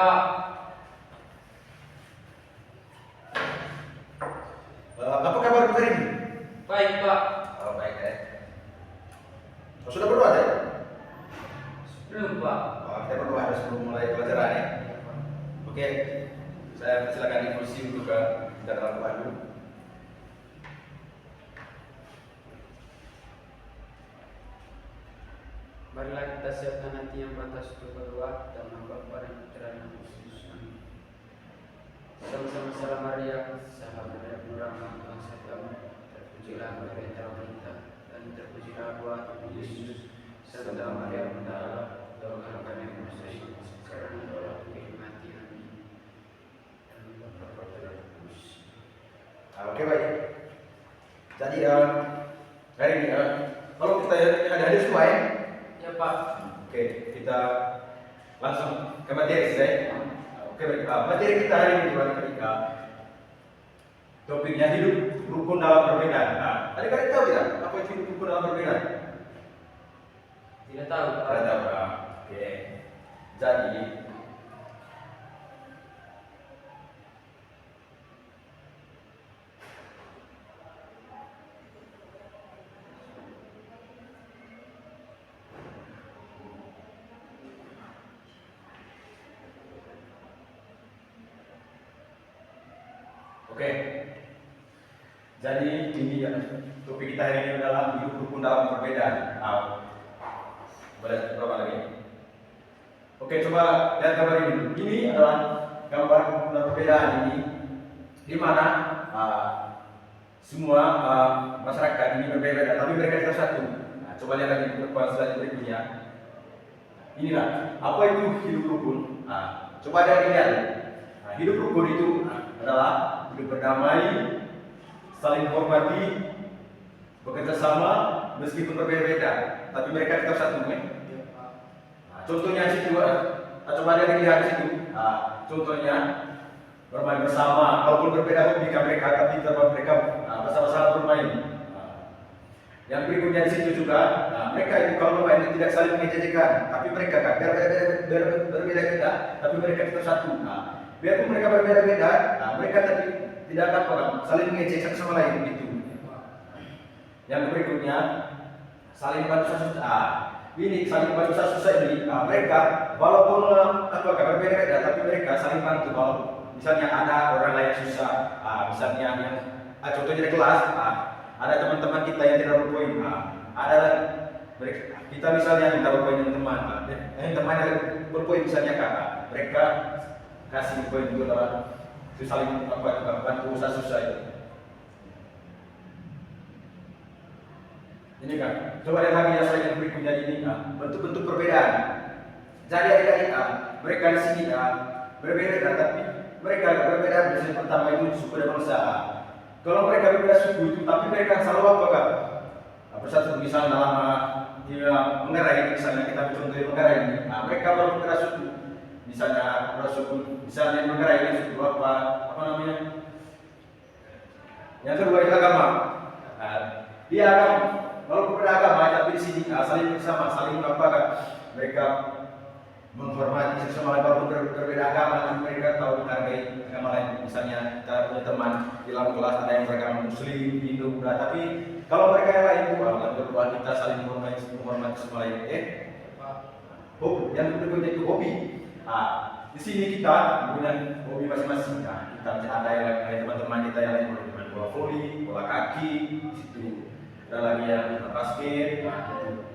Pak. Apa kabar hari ini? Baik Pak. Oh, baik ya. Sudah berdoa ya? Belum Pak. Kita berdoa sebelum mulai pelajaran ya. Oke, saya silakan diskusi untuk kita dalam doa dulu. Marilah kita siapkan hati yang pantas untuk berdoa dan Bapa dan Putra dan Roh Kudus. Amin. Sama-sama salam Maria, salam Maria penuh rahmat, Tuhan sertamu. Terpujilah Maria antara wanita dan terpujilah buah tubuh Yesus. Serta Maria Bunda Allah, doakan kami yang berdosa sekarang dan pada waktu kami mati. Amin. Amin. Bapa dan Putra dan Roh Kudus. Oke, baik. Jadi hari ini kalau kita ada hadis semua ya. Ya Pak. Oke, kita langsung ke materi saya. Oke, baik. Materi kita hari ini ketika topiknya hidup rukun dalam perbedaan. Adik-adik tahu tidak apa itu hidup rukun dalam perbedaan? Tidak tahu Pak. Tidak tahu. Oke. Jadi ini topik kita hari ini adalah hidup rukun dalam perbedaan. Boleh coba lagi. Oke, coba lihat gambar ini. Ini adalah gambar rukun dalam perbedaan ini, di mana semua masyarakat ini berbeda, tapi mereka tetap satu. Coba lihat lagi selanjutnya berikutnya. Inilah apa itu hidup rukun. Coba lihat. Hidup rukun itu adalah hidup berdamai, saling menghormati, bekerja sama meskipun berbeda-beda, tapi mereka tetap satu. Contohnya situ, coba lihat di situ. Contohnya bermain bersama, walaupun berbeda hobi mereka, tapi tetap mereka bersama-sama bermain. Yang berikutnya di situ juga, mereka itu kalau bermain tidak saling mengejekkan, tapi mereka berbeda-beda, tapi mereka tetap satu. Biarpun mereka berbeda-beda, mereka tidak akan saling mengejek satu sama lain begitu. Yang berikutnya, saling bantu susah. Ini saling bantu susah ini, mereka walaupun berbeda-beda, tapi mereka saling bantu. Kalau misalnya ada orang lain susah, misalnya yang contohnya di kelas, ada teman-teman kita yang tidak berpoin, ada mereka, kita misalnya minta berpoin dengan teman, teman yang berpoin misalnya kakak, mereka kasih poin itu adalah itu saling bantu susah itu. Ini kan, coba lihat lagi yang slide yang berikutnya ini, bentuk-bentuk perbedaan. Jadi adik-adik, mereka di sini berbeda, tapi mereka berbeda. Misalnya pertama itu suku dan bangsa. Kalau mereka berbeda suku itu, tapi mereka selalu apa kan? Bersatu misalnya dalam mengerai, misalnya kita contohnya mengerai ini, mereka baru berbeda suku. Misalnya suku, misalnya mengerai ini suku apa namanya? Yang kedua itu agama. Dia akan walaupun berbeda agama, tapi di sini saling bersama, saling mereka menghormati sesama lain walaupun berbeda agama, tapi mereka tahu menghargai agama lain. Misalnya kita punya teman di dalam kelas ada yang beragama Muslim, Hindu, Buddha, tapi kalau mereka yang lain itu berdua kita saling menghormati sesama lain. Yang berikutnya itu hobi. Di sini kita punya hobi masing-masing. Kita ada yang lain, teman-teman kita yang lain bermain bola voli, bola kaki, di situ. Ada lagi yang basket, gitu.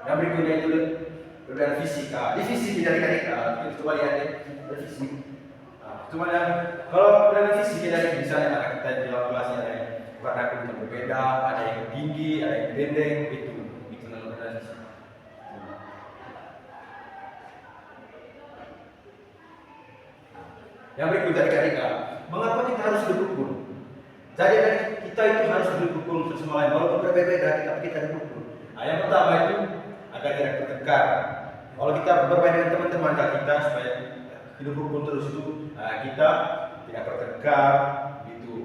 Yang berikutnya itu perbedaan fisik. Di fisik dari coba lihat ya, fisik. Cuma kalau perbedaan fisik dari misalnya anak kita di dalam kelasnya ada yang warna kulit berbeda, ada yang tinggi, ada yang pendek, itu dalam perbedaan fisik. Yang berikutnya adik-adik, mengapa kita harus hidup rukun? Jadi kita itu harus hidup rukun sama lain, walaupun berbeda, tapi kita hidup rukun. Yang pertama itu agar tidak bertengkar. Kalau kita bermain dengan teman-teman kita supaya hidup rukun terus itu, kita tidak bertengkar, gitu.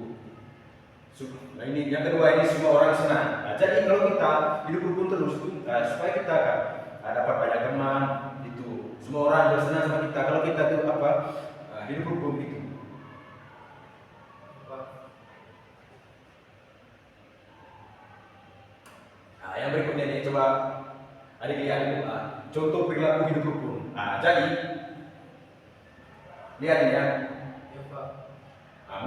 Nah ini yang kedua, ini semua orang senang. Jadi kalau kita hidup rukun terus itu, supaya kita dapat banyak teman, itu semua orang bersenang sama kita. Kalau kita itu apa hidup rukun gitu. Nah, yang berikutnya ini coba adik lihat contoh perilaku hidup rukun. Nah, jadi lihat ini ya.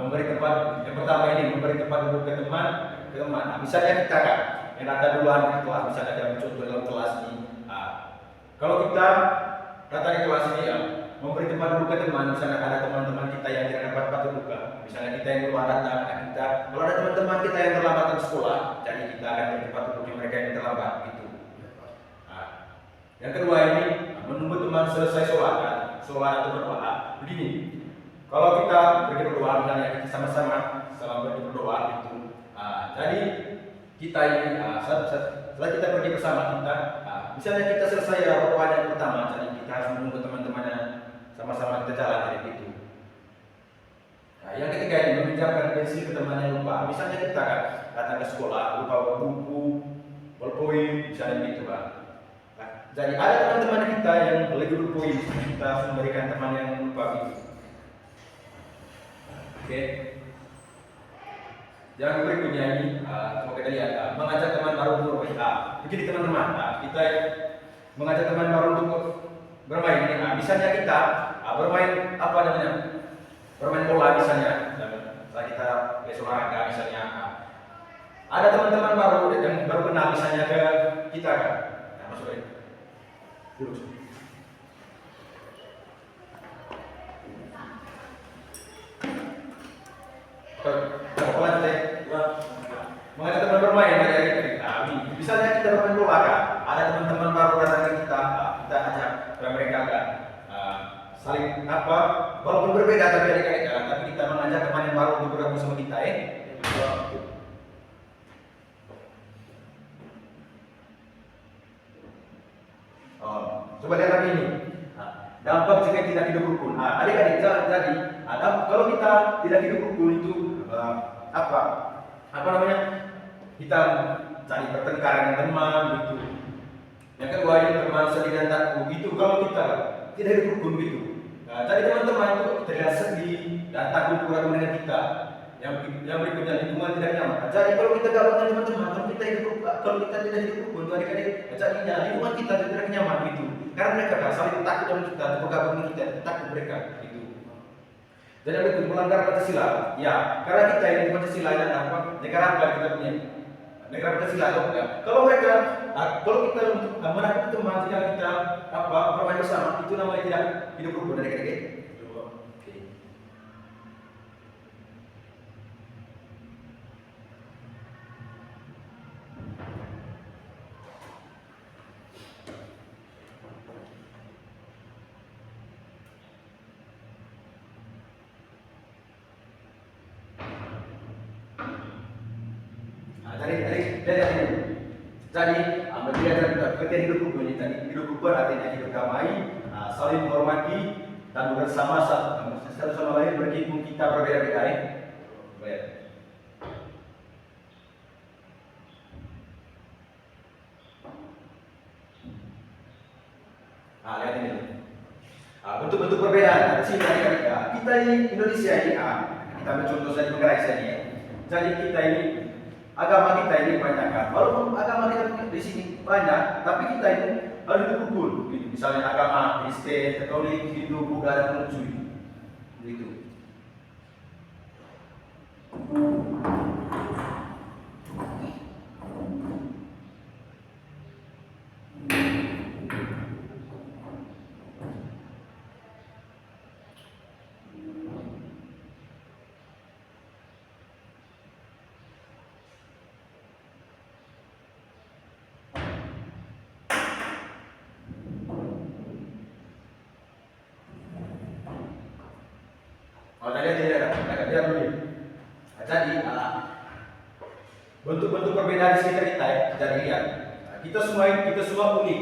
Memberi tempat yang pertama ini memberi tempat duduk ke teman. Nah, misalnya kita kan yang datang duluan di kelas, misalnya dalam contoh dalam kelas ini. Kalau kita datang di kelas ini ya, memberi tempat duduk ke teman, misalnya ada teman-teman kita yang tidak dapat tempat duduk, misalnya kita yang duluan datang, kita kalau ada teman-teman kita yang terlambat ke sekolah, jadi kita akan beri tempat duduk di mereka yang terlambat gitu. Yang kedua ini menunggu teman selesai sholat atau berdoa. Begini, kalau kita pergi berdoa, misalnya kita sama-sama pergi berdoa gitu. Jadi kita ini setelah kita pergi bersama kita, misalnya kita selesai berdoa yang pertama, jadi kita harus menunggu teman-temannya sama-sama kita jalan kayak gitu. Yang ketiga ini meminjamkan pensil ke teman yang lupa. Misalnya kita kan datang ke sekolah lupa buku, ballpoint, misalnya gitu kan. Jadi ada teman-teman kita yang lagi berpoin, kita harus memberikan teman yang lupa gitu. Oke. Yang berikutnya ini, coba kita lihat, mengajak teman baru untuk bermain. Begini teman-teman, kita mengajak teman baru untuk bermain ini. Misalnya kita bermain apa namanya? Bermain bola misalnya. Setelah kita besok olahraga misalnya, ada teman-teman baru yang baru kenal misalnya ke kita kan. Masuk aja. Duduk. Mengajak teman bermain dari kita. Misalnya kita bermain bola kan, ada teman-teman baru datang ke kita, kita ajak mereka kan saling apa, walaupun berbeda tapi adik-adik kan, tapi kita mengajak teman yang baru untuk bergabung sama kita coba lihat lagi ini. Dampak jika tidak hidup rukun. Adik-adik jadi kalau kita tidak hidup rukun itu apa namanya? Kita cari pertengkaran dengan teman gitu. Yang kedua ini teman sedih dan takut gitu. Kalau kita tidak hidup rukun gitu, jadi teman-teman itu terlihat sedih dan takut bergabung dengan kita. Yang berikutnya lingkungan tidak nyaman. Jadi kalau kita gabung dengan teman-teman, kalau kita tidak hidup rukun, adik-adik, jadinya lingkungan kita tidak nyaman gitu. Karena mereka kan saling takut dengan kita, bergabung dengan kita, takut mereka gitu. Jadi betul melanggar Pancasila. Ya, karena kita ini Pancasila yang apa? Negara apa kita punya? Negara Pancasila ya. Kalau mereka, kalau kita untuk menakut teman jika kita bermain bersama, itu namanya tidak hidup rukun adik-adik. Jadi pengertian hidup rukun ini tadi, hidup rukun artinya hidup damai, saling menghormati dan bersama satu sama lain meskipun kita berbeda-beda. Lihat ini. Bentuk-bentuk perbedaan. Sini kita ini Indonesia ini, kita ambil contoh saja Malaysia ini. Jadi kita ini agama kita ini banyak kan. Walaupun agama kita di sini banyak, tapi kita ini harus hidup rukun. Misalnya agama Kristen, Katolik, Hindu, Buddha, dan Konghucu. Begitu. Lihat dulu. Jadi bentuk-bentuk perbedaan di sekitar kita ya. Jadi lihat, kita semua unik.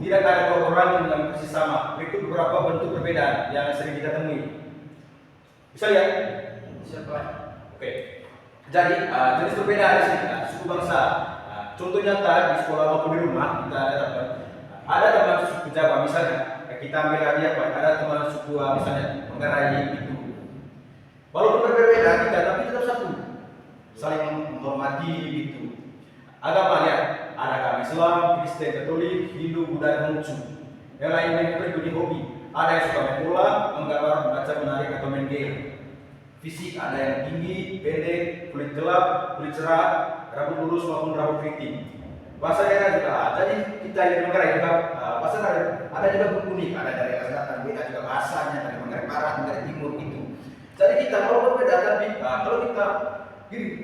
Tidak ada orang yang persis sama. Berikut beberapa bentuk perbedaan yang sering kita temui. Bisa lihat? Siapa? Oke. Jadi jenis perbedaan di sini suku bangsa. Contoh nyata di sekolah maupun di rumah kita ada teman suku Jawa misalnya. kita ambil lagi apa? Ada teman suku misalnya Manggarai itu. Walaupun berbeda kita, tapi tetap satu. Saling menghormati gitu. Agama lihat, ada agama Islam, Kristen, Katolik, Hindu, Buddha, dan Konghucu. Yang lain itu ikuti hobi. Ada yang suka main bola, menggambar, membaca, menarik atau main game. Fisik ada yang tinggi, pendek, kulit gelap, kulit cerah, rambut lurus maupun rambut keriting. Bahasa daerah juga, jadi kita yang Manggarai juga bahasa ada juga unik, ada dari arah selatan, beda juga bahasanya dari Manggarai Barat, dari timur gitu. Jadi kita kalau berbeda, tapi kalau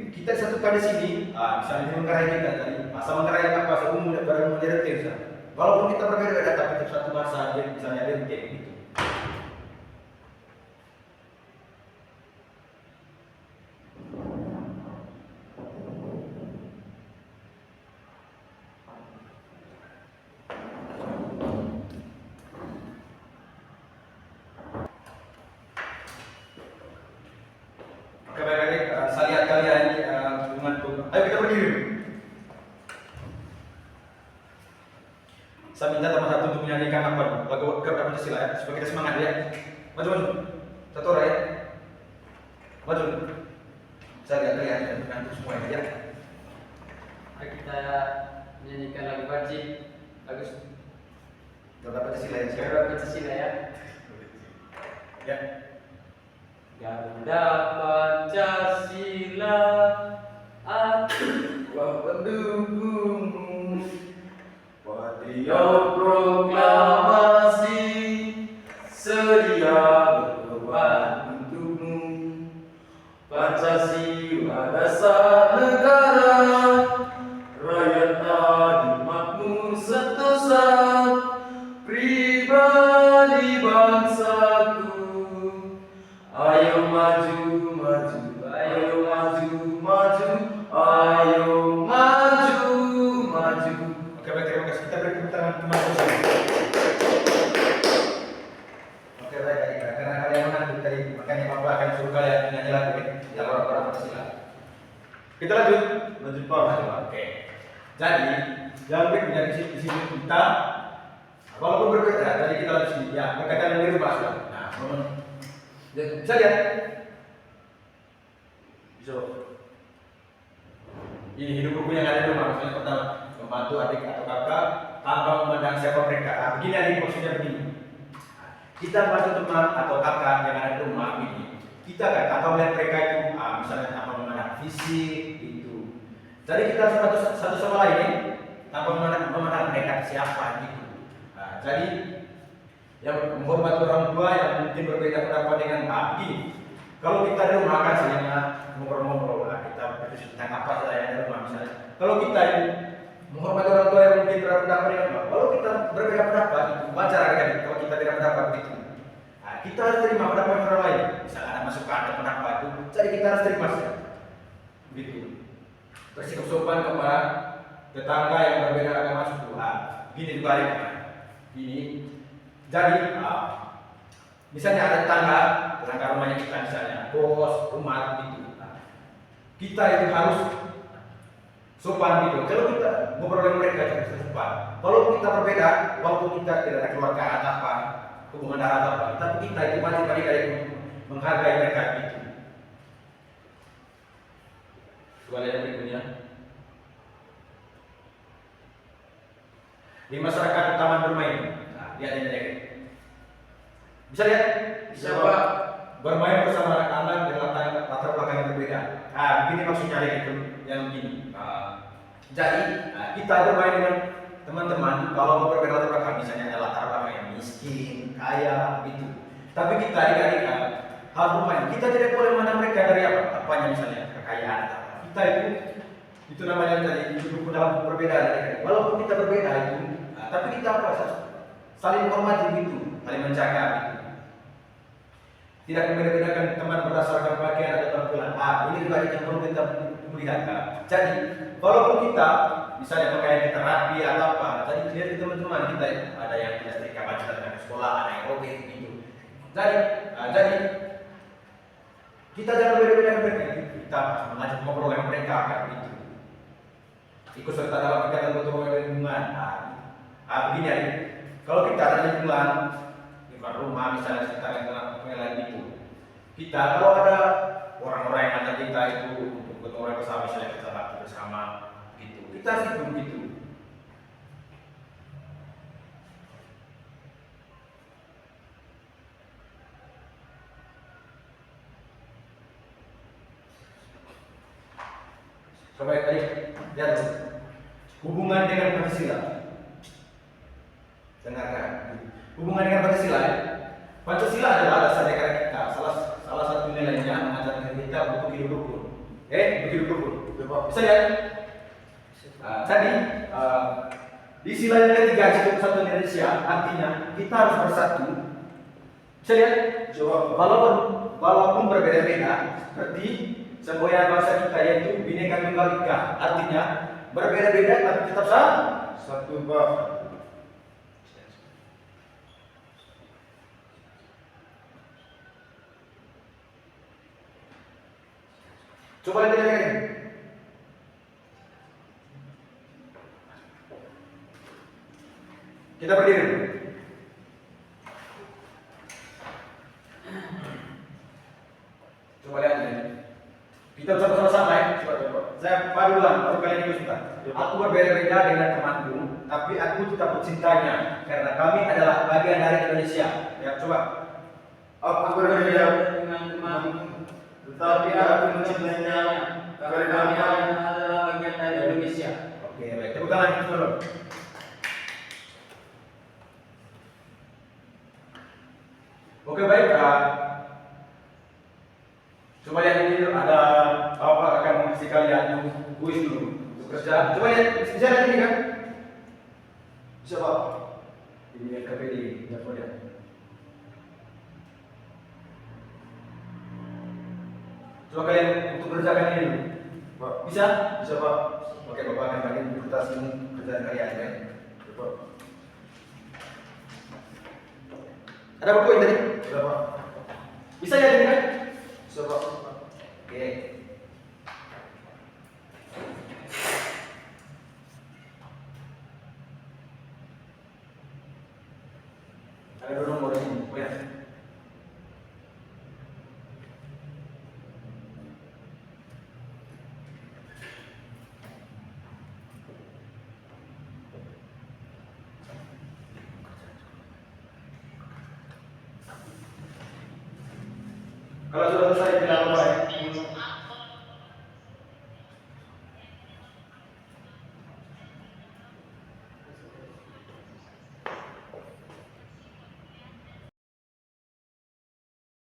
kita disatukan di sini, misalnya di Manggarai kita tadi bahasa Manggarai apa bahasa umum dan bahasa modern bisa. Walaupun kita berbeda, tapi tetap satu bahasa aja, misalnya Rente gitu. Saya lihat kalian mengantuk. Ayo kita berdiri. Saya minta teman satu untuk menyanyikan apa? Lagu Pancasila ya, supaya kita semangat ya. Maju. Satu orang ya. Maju. Saya lihat kalian mengantuk semua ya. Mari kita menyanyikan lagu wajib, lagu Pancasila ya. Pancasila ya. Ya. Garuda Pancasila, aku pendukungmu. Patriot proklamasi, sedia berkorban untukmu. Pancasila dasar negara, rakyat adil makmur sentosa, pribadi bangsaku. Ayo maju, maju, ayo maju, maju, ayo maju, maju. Oke, baik, terima kasih. Kita beri tepuk tangan teman-teman. Oke, baik, karena kalian menanti tadi, makanya Bapak akan suruh kalian menyanyi lagu ini. Ya, orang-orang Pancasila. Kita lanjut, Oke. Jadi, yang berikutnya di sini kita, walaupun berbeda, jadi kita lanjut sini. Ya, berkaitan dengan rumah sudah. Nah, bisa lihat. Bisa. Ini hidup buku yang ada di rumah. Misalnya pertama, membantu adik atau kakak tanpa memandang siapa mereka. Begini adik, maksudnya begini. Kita bantu teman atau kakak yang ada di rumah ini. Kita kan tanpa melihat mereka itu, misalnya tanpa memandang fisik itu. Jadi kita harus bantu satu sama lain tanpa memandang mereka siapa gitu. Jadi yang menghormati orang tua yang mungkin berbeda pendapat dengan begini. Kalau kita di rumah kan sebenarnya ngobrol-ngobrol kita berdiskusi tentang apa saja yang di rumah misalnya. Kalau kita menghormati orang tua yang mungkin berbeda pendapat dengan kita, kalau kita berbeda pendapat itu wajar kan? Kalau kita tidak pendapat begitu, kita harus terima pendapat orang lain. Misalnya ada masukan atau pendapat itu, jadi kita harus terima saja. Begitu. Bersikap sopan kepada tetangga yang berbeda agama suku. Gini juga ini. Jadi, misalnya ada tetangga rumahnya kita misalnya, bos, rumah gitu. Kita itu harus sopan gitu. Kalau kita ngobrol dengan mereka harus sopan. Kalau kita berbeda, walaupun kita tidak ada keluarga atau apa, hubungan darah atau apa, tapi kita itu wajib balik menghargai mereka gitu. Coba lihat berikutnya. Di masyarakat taman bermain. Lihat ini. Bisa lihat? Bisa, Pak. Bermain bersama anak-anak dengan latar belakang yang berbeda. Begini maksudnya itu yang begini. Jadi kita bermain dengan teman-teman kalau berbeda latar belakang, misalnya ada latar belakang yang miskin, kaya, gitu. Tapi kita adik-adik harus bermain. Kita tidak boleh memandang mereka dari apanya misalnya kekayaan atau apa. Kita itu namanya tadi hidup dalam perbedaan. Walaupun kita berbeda itu, tapi kita saling menghormati gitu, saling menjaga gitu. Tidak membeda-bedakan teman berdasarkan pakaian atau tampilan. Ini juga yang perlu kita melihat. Jadi, walaupun kita misalnya pakaian kita rapi atau apa, tadi lihat teman-teman kita ada yang tidak setrika baju datang ke sekolah, ada yang robek gitu. Jadi kita jangan beda-bedakan mereka. Kita mengajak ngobrol dengan mereka kan gitu. Ikut serta dalam kegiatan gotong royong lingkungan. Begini ya. Kalau kita ada lingkungan, lingkungan rumah misalnya kita pengenalan itu, kita kalau ada orang-orang yang ngajak kita itu untuk ketemu orang bersama, misalnya kita bakti bersama, gitu, kita harus ikut gitu. Coba tadi lihat hubungan dengan Pancasila. Dengarkan. Hubungan dengan Pancasila. Pancasila adalah dasar negara kita. Salah satu nilainya mengajarkan kita untuk hidup rukun. Untuk hidup rukun. Bisa lihat? Tadi di sila yang ketiga itu Persatuan Indonesia, artinya kita harus bersatu. Bisa lihat? Walaupun berbeda-beda, seperti semboyan bangsa kita yaitu Bhinneka Tunggal Ika, artinya berbeda-beda tapi tetap satu bangsa. Coba lihat ini. Kita berdiri. Coba lihat ini. Kita ucap sama-sama ya. Saya duluan, baru kalian ikut kita. Aku berbeda-beda dengan temanku, tapi aku tetap mencintainya karena kami adalah bagian dari Indonesia. Ya, coba. Aku berbeda dengan temanku, tetapi aku mencintainya karena kami adalah bagian dari Indonesia. Oke, baik. Tepuk tangan dulu. Oke, baik. Coba lihat ini dulu, ada apa akan mengisi kalian kuis dulu untuk kerja. Coba lihat, bisa lihat ini kan? Bisa Pak? Ini yang KPD, coba lihat. Coba kalian untuk kerjakan ini dulu. Pak, bisa? Bisa Pak. Oke, Bapak akan bagi kertas ini kerjaan kalian kan? Coba. Ada buku ini tadi? Ada Pak. Bisa lihat ini kan? Bisa Pak. Oke. Ada dua nomor ini. Lihat. Kalau sudah selesai bilang apa